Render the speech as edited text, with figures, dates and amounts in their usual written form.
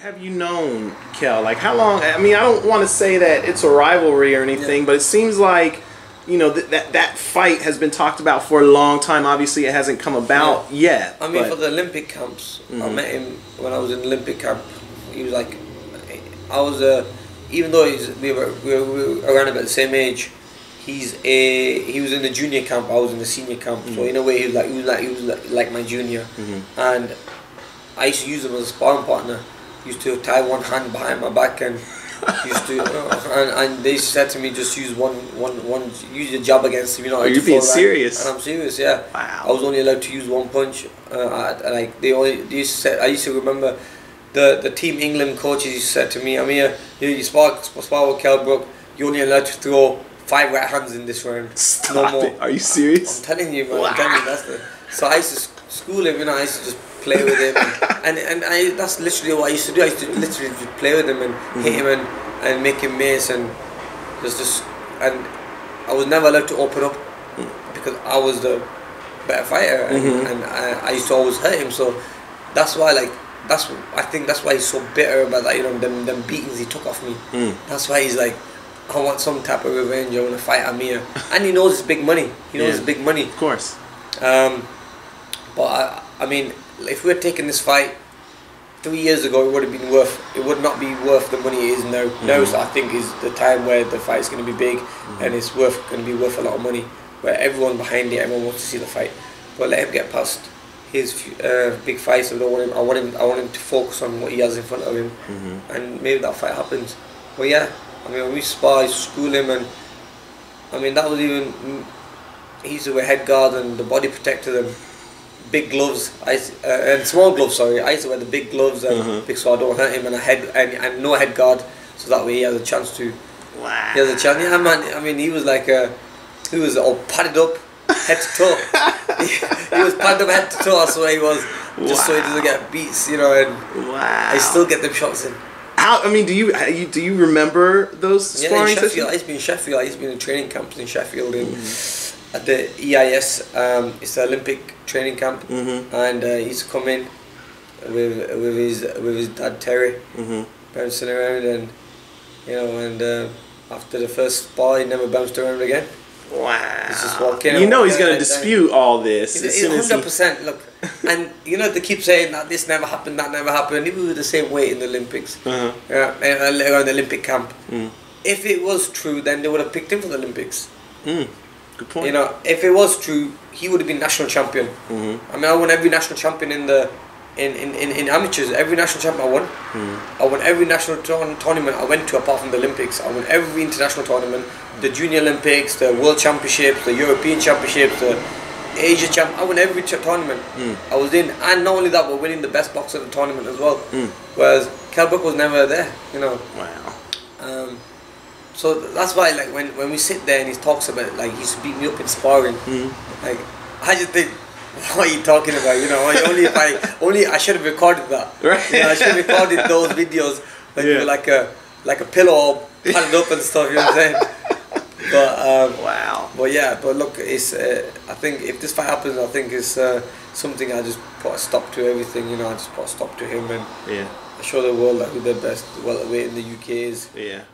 have you known Kell? Like, how long? I mean, I don't want to say that it's a rivalry or anything, but it seems like, you know, that fight has been talked about for a long time. Obviously, it hasn't come about yet. I mean, for the Olympic camps, I met him when I was in the Olympic camp. He was like, I was even though we were around about the same age. He was in the junior camp. I was in the senior camp. So in a way, he was like my junior, and I used to use him as a sparring partner. Used to tie one hand behind my back and used to, and they said to me, just use use your jab against him. You know, are you being serious? And I'm serious, yeah. Wow. I was only allowed to use one punch. Like they used to say, I used to remember the Team England coaches used to say to me, Amir, you spar with Kell Brook, you're only allowed to throw 5 right hands in this round. Stop no more. It. Are you serious? I'm telling you, man. Wow. I'm telling you, that's the. So I used to school him, you know. I used to just play with him, and that's literally what I used to do. I used to literally just play with him and hit him and make him miss, and and I was never allowed to open up because I was the better fighter, and I used to always hurt him. So that's why, like, I think that's why he's so bitter about that. You know, them beatings he took off me. That's why he's like, I want some type of revenge. I want to fight Amir, and he knows it's big money. He knows it's big money. Of course. But I mean, if we had taken this fight 3 years ago, it would not be worth the money it is now. Now, I think, is the time where the fight is going to be big, and it's going to be worth a lot of money. Where everyone behind it, everyone wants to see the fight. But let him get past his big fights. I want him to focus on what he has in front of him, and maybe that fight happens. But yeah, I mean, when we spar, I used to school him, and I mean, that was even. He used to wear head guard and the body protector and big gloves, and small gloves. Sorry, I used to wear the big gloves and big, so I don't hurt him, and no head guard, so that way he has a chance to. Wow. He has a chance. Yeah, man. I mean, he was all padded up, head to toe. he was padded up head to toe. That's why he was, just so he doesn't get beats, you know. And I still get them shots in. How? I mean, do you remember those sparring sessions? I used to be in Sheffield. I used to be in training camps in Sheffield at the EIS. It's the Olympic training camp, and he used to come in with his dad Terry, bouncing around, and you know, and after the first spar, he never bounced around again. Wow. He's just walking. You know he's going to dispute all this. He's 100%. Look, and you know they keep saying that this never happened, that never happened. Even with the same weight in the Olympics, around the Olympic camp. If it was true, then they would have picked him for the Olympics. Good point. You know, if it was true, he would have been national champion. I mean, I won every national champion in amateurs. Every national champion I won. I won every national tournament I went to apart from the Olympics. I won every international tournament, the Junior Olympics, the World Championships, the European Championships, the Asia Champ. I won every tournament I was in, and not only that, but winning the best boxer of the tournament as well. Whereas Kell Brook was never there. You know. Wow. So that's why, like, when we sit there and he talks about, like, he used to beat me up in sparring, like, I just think, what are you talking about? You know, I should have recorded that. Right. You know, I should have recorded those videos, like a pillow padded up and stuff. You know what I'm saying? But wow. But yeah, but look, it's I think if this fight happens, I think it's something I just put a stop to everything. You know, I just put a stop to him and show the world that who the best welterweight in the UK is. Yeah.